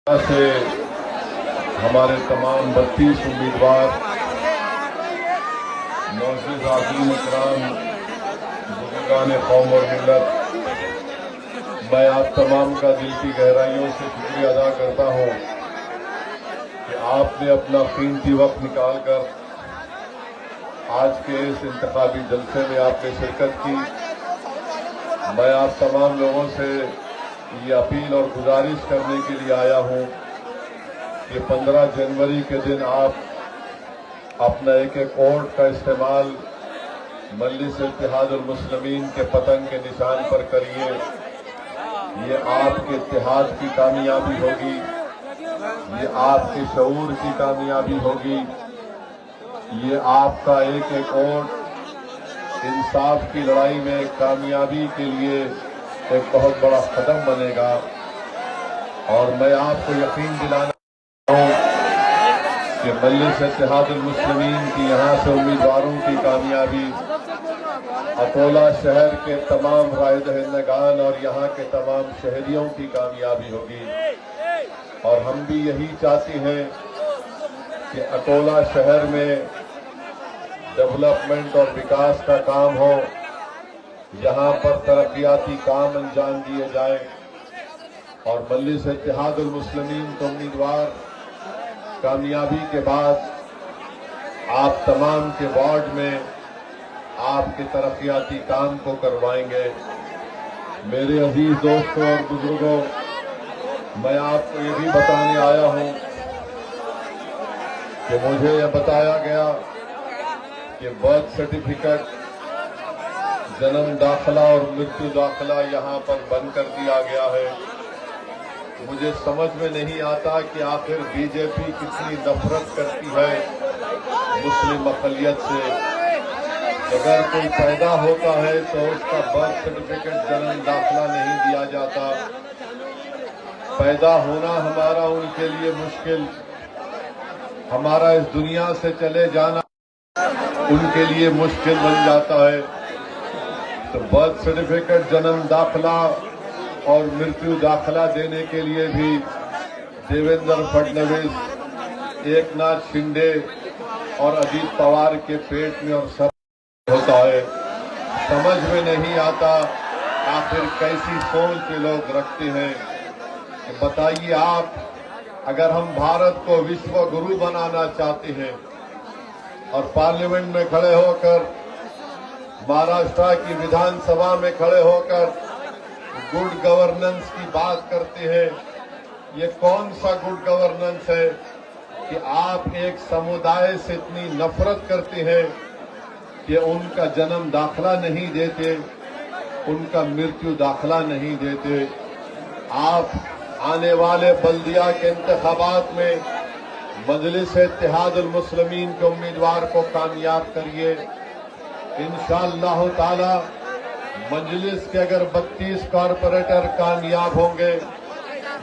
سے ہمارے تمام 32 امیدوار معزز عزیز اکرام بزرگان قوم اور ملت، میں آپ تمام کا دل کی گہرائیوں سے شکریہ ادا کرتا ہوں کہ آپ نے اپنا قیمتی وقت نکال کر آج کے اس انتخابی جلسے میں آپ نے شرکت کی۔ میں آپ تمام لوگوں سے یہ اپیل اور گزارش کرنے کے لیے آیا ہوں کہ 15 جنوری کے دن آپ اپنا ایک ووٹ کا استعمال مجلس اتحاد المسلمین کے پتنگ کے نشان پر کریے۔ یہ آپ کے اتحاد کی کامیابی ہوگی، یہ آپ کے شعور کی کامیابی ہوگی، یہ آپ کا ایک ووٹ انصاف کی لڑائی میں کامیابی کے لیے ایک بہت بڑا قدم بنے گا۔ اور میں آپ کو یقین دلانا چاہتا ہوں کہ مجلس اتحاد المسلمین کی یہاں سے امیدواروں کی کامیابی اکولہ شہر کے تمام رائے دہندگان اور یہاں کے تمام شہریوں کی کامیابی ہوگی۔ اور ہم بھی یہی چاہتے ہیں کہ اکولہ شہر میں ڈیولپمنٹ اور وکاس کا کام ہو، یہاں پر ترقیاتی کام انجام دیے جائیں، اور مجلس اتحاد المسلمین کے امیدوار کامیابی کے بعد آپ تمام کے وارڈ میں آپ کے ترقیاتی کام کو کروائیں گے۔ میرے عزیز دوستوں اور بزرگوں، میں آپ کو یہ بھی بتانے آیا ہوں کہ مجھے یہ بتایا گیا کہ برتھ سرٹیفکیٹ، جنم داخلہ اور مرتیو داخلہ یہاں پر بند کر دیا گیا ہے۔ مجھے سمجھ میں نہیں آتا کہ آخر بی جے پی کتنی نفرت کرتی ہے مسلم اقلیت سے۔ اگر کوئی پیدا ہوتا ہے تو اس کا برتھ سرٹیفکیٹ، جنم داخلہ نہیں دیا جاتا۔ پیدا ہونا ہمارا ان کے لیے مشکل، ہمارا اس دنیا سے چلے جانا ان کے لیے مشکل بن جاتا ہے۔ تو برتھ سرٹیفکیٹ، جنم داخلہ اور مرتیو داخلہ دینے کے لیے بھی دیویندر فڈنویس، ایک ناتھ شنڈے اور اجیت پوار کے پیٹ میں اور سر ہوتا ہے۔ سمجھ میں نہیں آتا آخر کیسی سوچ کے لوگ رکھتے ہیں۔ بتائیے آپ، اگر ہم بھارت کو وشو گرو بنانا چاہتے ہیں اور پارلیمنٹ میں کھڑے ہو کر، مہاراشٹر کی ودھان سبھا میں کھڑے ہو کر گڈ گورننس کی بات کرتے ہیں، یہ کون سا گڈ گورننس ہے کہ آپ ایک سمودائے سے اتنی نفرت کرتے ہیں کہ ان کا جنم داخلہ نہیں دیتے، ان کا مرتیو داخلہ نہیں دیتے۔ آپ آنے والے بلدیہ کے انتخابات میں مجلس اتحاد المسلمین کے امیدوار کو کامیاب کریے۔ انشاءاللہ تعالی مجلس کے اگر 32 کارپوریٹر کامیاب ہوں گے،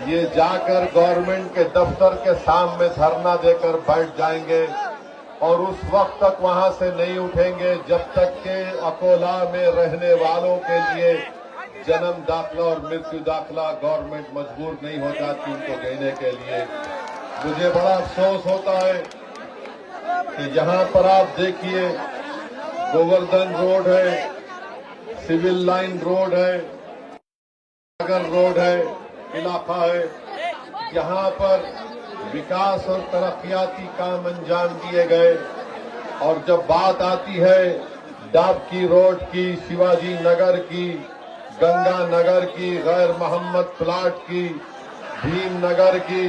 یہ جا کر گورنمنٹ کے دفتر کے سامنے دھرنا دے کر بیٹھ جائیں گے، اور اس وقت تک وہاں سے نہیں اٹھیں گے جب تک کہ اکولہ میں رہنے والوں کے لیے جنم داخلہ اور مرتیو داخلہ گورنمنٹ مجبور نہیں ہو جاتی ان کو دینے کے لیے۔ مجھے بڑا افسوس ہوتا ہے کہ یہاں پر آپ دیکھیے، گووردھن روڈ ہے، سول لائن روڈ ہے، نگر روڈ ہے، علاقہ ہے، یہاں پر وکاس اور ترقیاتی کام انجام دیے گئے، اور جب بات آتی ہے ڈابکی روڈ کی، شیواجی نگر کی، گنگا نگر کی، غیر محمد پلاٹ کی، بھیم نگر کی،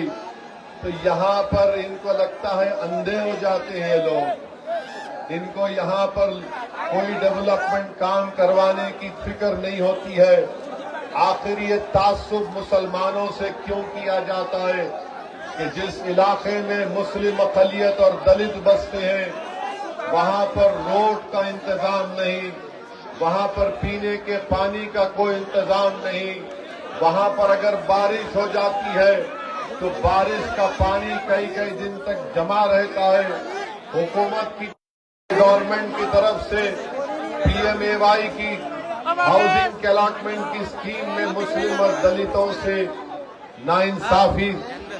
تو یہاں پر ان کو لگتا ہے اندھے ہو جاتے ہیں لوگ، ان کو یہاں پر کوئی ڈیولپمنٹ کام کروانے کی فکر نہیں ہوتی ہے۔ آخر یہ تعصب مسلمانوں سے کیوں کیا جاتا ہے کہ جس علاقے میں مسلم اقلیت اور دلت بستے ہیں وہاں پر روڈ کا انتظام نہیں، وہاں پر پینے کے پانی کا کوئی انتظام نہیں، وہاں پر اگر بارش ہو جاتی ہے تو بارش کا پانی کئی کئی دن تک جمع رہتا ہے۔ حکومت کی گورنمنٹ کی طرف سے پی ایم اے وائی کی ہاؤسنگ کے الاٹمنٹ کی اسکیم میں مسلم اور دلتوں سے ناانصافی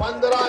15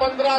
15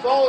100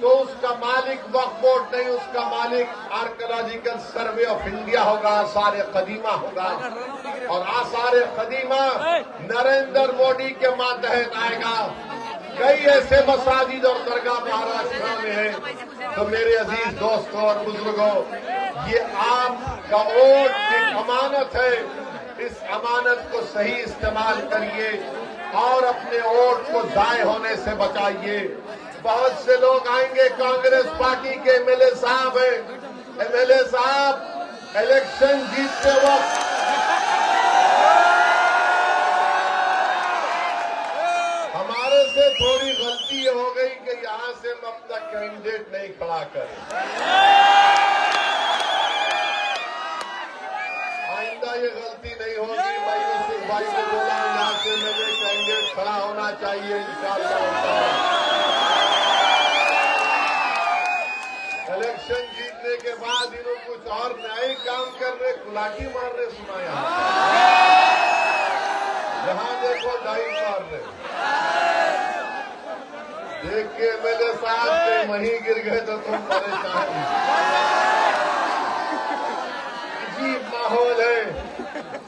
تو اس کا مالک وقف بورڈ نہیں، اس کا مالک آرکیولوجیکل سروے آف انڈیا ہوگا، آثار قدیمہ ہوگا، اور آثار قدیمہ نریندر مودی کے ماتحت آئے گا۔ کئی ایسے مساجد اور درگاہ مہاراشٹر میں ہیں۔ تو میرے عزیز دوستوں اور بزرگوں، یہ آپ کا ووٹ ایک امانت ہے، اس امانت کو صحیح استعمال کریے اور اپنے ووٹ کو ضائع ہونے سے بچائیے۔ بہت سے لوگ آئیں گے، کانگریس پارٹی کے ایم ایل اے صاحب ہیں، ایم ایل اے صاحب الیکشن جیتتے وقت ہمارے سے تھوڑی غلطی یہ ہو گئی کہ یہاں سے ہم اپنا کینڈیڈیٹ نہیں کھڑا کریں۔ آئندہ یہ غلطی نہیں ہوگی۔ میں یوسف بھائی کو بولا یہاں سے میرے کینڈیڈیٹ کھڑا ہونا چاہیے انشاءاللہ۔ الیکشن جیتنے کے بعد انہوں کچھ اور نئے کام کر رہے، کلاٹی مار رہے، سنا یہاں دیکھو ڈائی مار رہے، دیکھ کے میرے ساتھ سے وہیں گر گئے تو تم پریشان۔ عجیب ماحول ہے،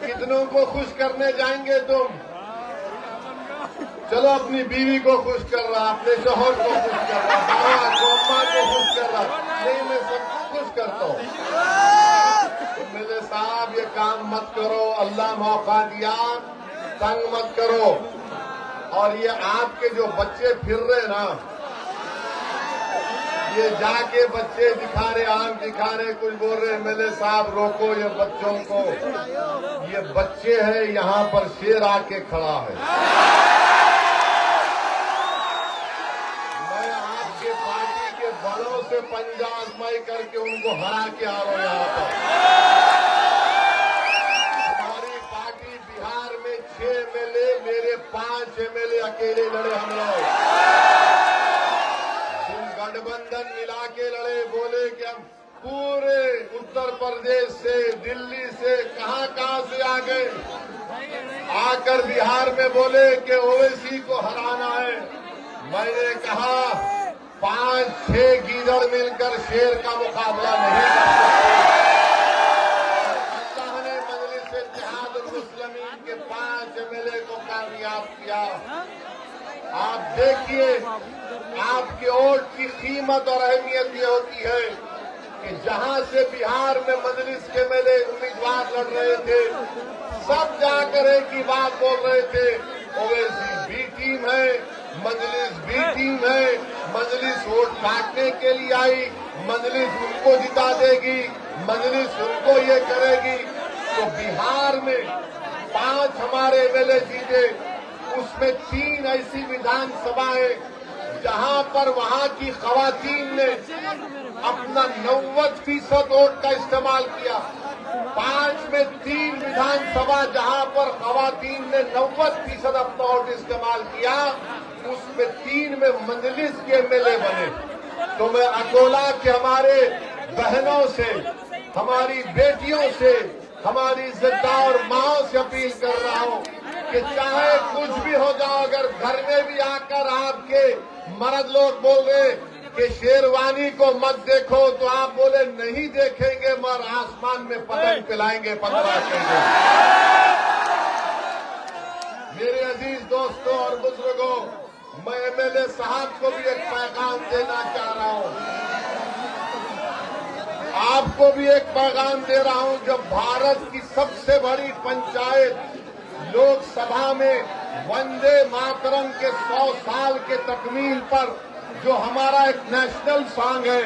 کتنوں کو خوش کرنے جائیں گے تم؟ چلو اپنی بیوی کو خوش کر رہا، اپنے شوہر کو خوش کر رہا، بابا کو اماں کو خوش کر رہا، نہیں میں سب کو خوش کرتا ہوں۔ میرے صاحب یہ کام مت کرو، اللہ موقع دیا، تنگ مت کرو۔ اور یہ آپ کے جو بچے پھر رہے نا، یہ جا کے بچے دکھا رہے، آنکھ دکھا رہے، کچھ بول رہے، میرے صاحب روکو یہ بچوں کو، یہ بچے ہیں، یہاں پر شیر آ کے کھڑا ہے۔ بڑوں سے پنجہ آزمائی کر کے ان کو ہرا کے آ رہا یہاں پر۔ ہماری پارٹی بہار میں 6 ایم ایل اے، میرے 5 ایم ایل اے اکیلے لڑے ہم لوگ۔ تم گٹھ بندھن ملا کے لڑے، بولے کہ ہم پورے اتر پردیش سے، دلی سے، کہاں سے آ گئے، آ کر بہار میں بولے کہ اویسی کو ہرانا ہے۔ میں نے کہا 5-6 گیدڑ مل کر شیر کا مقابلہ نہیں کر سکتے۔ اللہ نے مجلس اتحاد المسلمین کے 5 ایم ایل اے کو کامیاب کیا۔ آپ دیکھیے، آپ کے ووٹ کی قیمت اور اہمیت یہ ہوتی ہے کہ جہاں سے بہار میں مجلس کے ایم ایل اے امیدوار لڑ رہے تھے، سب جا کر ایک ہی بات بول رہے تھے، اویسی بھی ٹیم ہے، مجلس بھی ٹیم ہے، مجلس ووٹ کاٹنے کے لیے آئی، مجلس ان کو جتا دے گی، مجلس ان کو یہ کرے گی۔ تو بہار میں 5 ہمارے ایم ایل اے جیتے، اس میں 3 ایسی ودھان سبھائیں جہاں پر وہاں کی خواتین نے اپنا 90% ووٹ کا استعمال کیا۔ 5 میں 3 ودھان سبھا جہاں پر خواتین نے 90% اپنا ووٹ استعمال کیا، اس میں 3 میں مجلس کے ایم ایل اے بنے۔ تو میں اکولا کے ہمارے بہنوں سے، ہماری بیٹیوں سے، ہماری عزتدار ماؤں سے اپیل کر رہا ہوں کہ چاہے کچھ بھی ہو جاؤ، اگر گھر میں بھی آ کر آپ کے مرد لوگ بول رہے کہ شیروانی کو مت دیکھو، تو آپ بولے نہیں دیکھیں گے، مگر آسمان میں پتنگ پلائیں گے 15 کے دن۔ میرے عزیز دوستوں اور بزرگوں، میں ایم ایل اے صاحب کو بھی ایک پیغام دینا چاہ رہا ہوں، آپ کو بھی ایک پیغام دے رہا ہوں۔ جب بھارت کی سب سے بڑی پنچایت لوک سبھا میں وندے ماترم کے 100 سال کے تکمیل پر جو ہمارا ایک نیشنل سانگ ہے،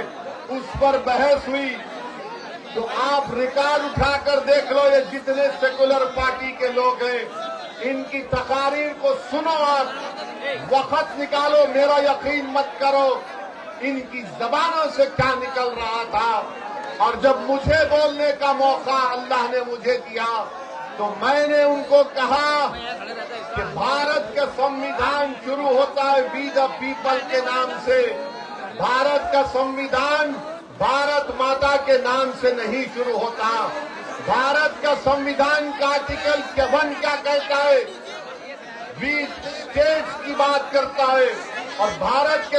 اس پر بحث ہوئی، تو آپ ریکارڈ اٹھا کر دیکھ لو، یہ جتنے سیکولر پارٹی کے لوگ ہیں، ان کی تقاریر کو سنو، آپ وقت نکالو، میرا یقین مت کرو ان کی زبانوں سے کیا نکل رہا تھا۔ اور جب مجھے بولنے کا موقع اللہ نے مجھے دیا تو میں نے ان کو کہا کہ بھارت کا سمویدھان شروع ہوتا ہے وی دا پیپل کے نام سے۔ بھارت کا سمویدھان بھارت ماتا کے نام سے نہیں شروع ہوتا۔ بھارت کا سمویدھان کا آرٹیکل 51 کیا کہتا ہے؟ وی اسٹیٹس کی بات کرتا ہے، اور بھارت کے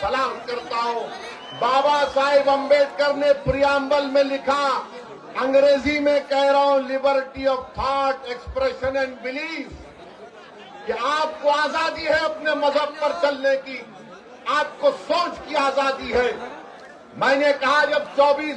سلام کرتا ہوں۔ بابا صاحب امبیڈکر نے پریامبل میں لکھا، انگریزی میں کہہ رہا ہوں، Liberty of thought expression and belief, کہ آپ کو آزادی ہے اپنے مذہب پر چلنے کی، آپ کو سوچ کی آزادی ہے۔ میں نے کہا جب 24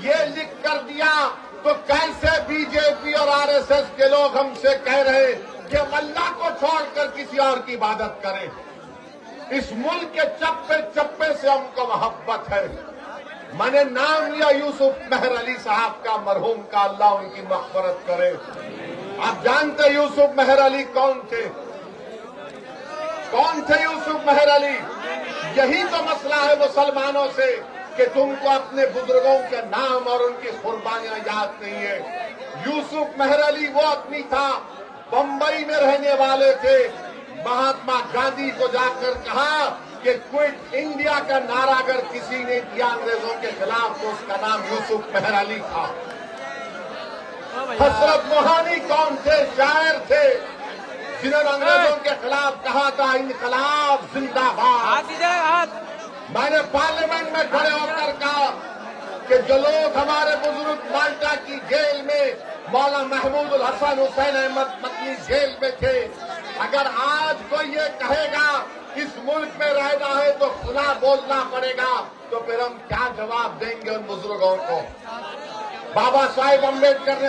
یہ لکھ کر دیا، تو کیسے بی جے پی اور آر ایس ایس کے لوگ ہم سے کہہ رہے کہ ہم اللہ کو چھوڑ کر کسی اور کی عبادت کریں؟ اس ملک کے چپے چپے سے ہم کو محبت ہے۔ میں نے نام لیا یوسف مہر علی صاحب کا، مرحوم کا، اللہ ان کی مغفرت کرے۔ آپ جانتے یوسف مہر علی کون تھے؟ کون تھے یوسف مہر علی؟ یہی تو مسئلہ ہے مسلمانوں سے کہ تم کو اپنے بزرگوں کے نام اور ان کی قربانیاں یاد نہیں ہے۔ یوسف مہر علی وہ آدمی تھا، بمبئی میں رہنے والے تھے، مہاتما گاندھی کو جا کر کہا کہ کوئٹ انڈیا کا نعرہ اگر کسی نے دیا انگریزوں کے خلاف تو اس کا نام یوسف مہر علی تھا۔ حسرت موہانی کون تھے؟ شاعر تھے، جنہوں نے انگریزوں کے خلاف کہا تھا انقلاب زندہ باد۔ میں نے پارلیمنٹ میں کھڑے ہو کر کہا کہ جو لوگ ہمارے بزرگ مالٹا کی جیل میں، مولانا محمود الحسن حسین احمد مدنی جیل میں تھے، اگر آج کوئی یہ کہے گا اس ملک میں رہنا ہے تو خدا بولنا پڑے گا، تو پھر ہم کیا جواب دیں گے ان بزرگوں کو؟ بابا صاحب امبیڈکر نے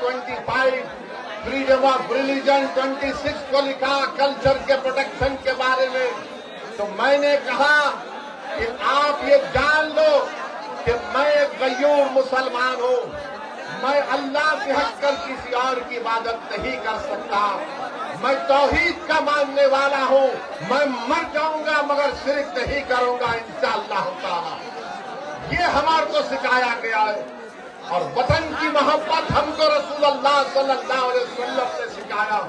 25 فریڈم آف ریلیجن 26 کو لکھا، کلچر کے پروٹیکشن کے بارے میں۔ تو میں نے کہا کہ آپ یہ جان لو کہ میں ایک غیور مسلمان ہوں، میں اللہ سے ہٹ کر کسی اور کی عبادت نہیں کر سکتا، میں توحید کا ماننے والا ہوں، میں مر جاؤں گا مگر شرک نہیں کروں گا انشاءاللہ تعالی۔ یہ ہمارے کو سکھایا گیا ہے، اور وطن کی محبت ہم کو رسول اللہ صلی اللہ علیہ وسلم نے سکھایا۔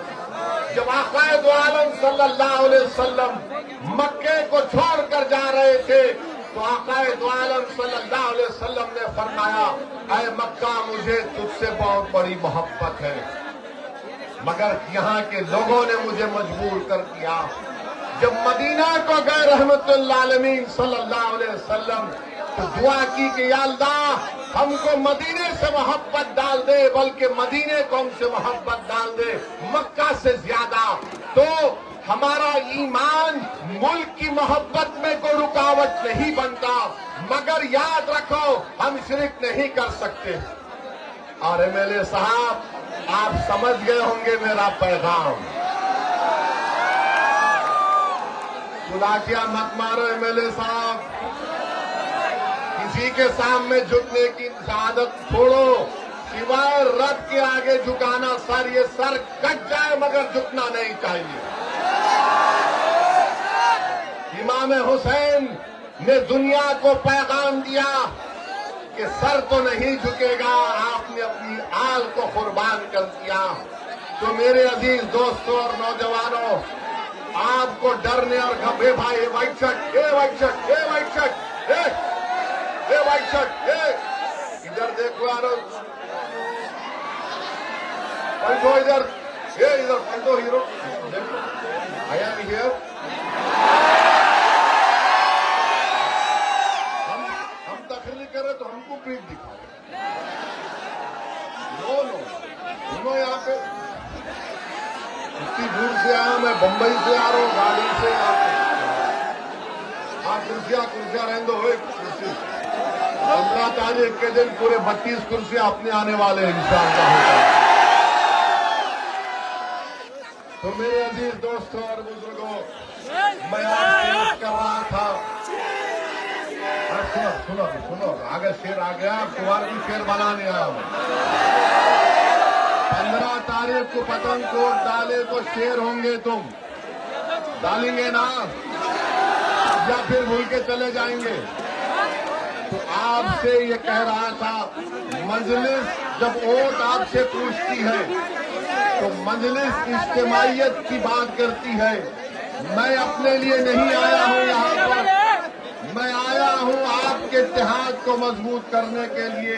جب آقا دو عالم صلی اللہ علیہ وسلم مکے کو چھوڑ کر جا رہے تھے تو آقا دو عالم صلی اللہ علیہ وسلم نے فرمایا، اے مکہ مجھے تجھ سے بہت بڑی محبت ہے، مگر یہاں کے لوگوں نے مجھے مجبور کر دیا۔ جب مدینہ کو گئے رحمت للعالمین صلی اللہ علیہ وسلم تو دعا کی کہ یا اللہ ہم کو مدینے سے محبت ڈال دے، بلکہ مدینے کو ہم سے محبت ڈال دے مکہ سے زیادہ، تو ہمارا ایمان ملک کی محبت میں کوئی رکاوٹ نہیں بنتا، مگر یاد رکھو ہم شرک نہیں کر سکتے۔ اور ایم ایل اے صاحب آپ سمجھ گئے ہوں گے میرا پیغام۔ مت مارو ایم ایل اے صاحب، کسی کے سامنے جھکنے کی عادت چھوڑو، سوائے رب کے آگے جھکانا سر، یہ سر کٹ جائے مگر جھکنا نہیں چاہیے۔ امام حسین نے دنیا کو پیغام دیا کہ سر تو نہیں جھکے گا، آپ نے اپنی آل کو قربان کر دیا۔ تو میرے عزیز دوستوں اور نوجوانوں، آپ کو ڈرنے اور گھبرے بھائی، white shirt, white shirt, white shirt, white shirt, ادھر دیکھو یار، پلٹو ادھر، ادھر پلٹو ہیرو، آئی ایم ہیئر۔ ہم تقریر کر رہے تو ہم کو پیٹ دکھاؤ، سنو یہاں پہ اتنی دور سے آیا، میں بمبئی سے آ رہا ہوں گاڑی سے، آپ کرسیاں رہنے دو، کرسی 15 تاریخ کے دن پورے 32 کرسیاں اپنے آنے والے ہیں انشاءاللہ۔ تو میرے عزیز دوستوں اور بزرگوں، میں آپ سے عرض کر رہا تھا، سنو آگے شیر آ گیا، تمہارے بھی شیر بنانے آیا ہوں۔ 15 تاریخ کو پتنگ کوٹ ڈالے تو شیر ہوں گے، تم ڈالیں گے نا، یا پھر بھول کے چلے جائیں گے؟ تو آپ سے یہ کہہ رہا تھا، مجلس جب ووٹ آپ سے پوچھتی ہے تو مجلس اجتماعیت کی بات کرتی ہے۔ میں اپنے لیے نہیں آیا ہوں یہاں پر، میں آیا ہوں آپ کے اتحاد کو مضبوط کرنے کے لیے،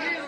30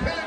6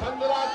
15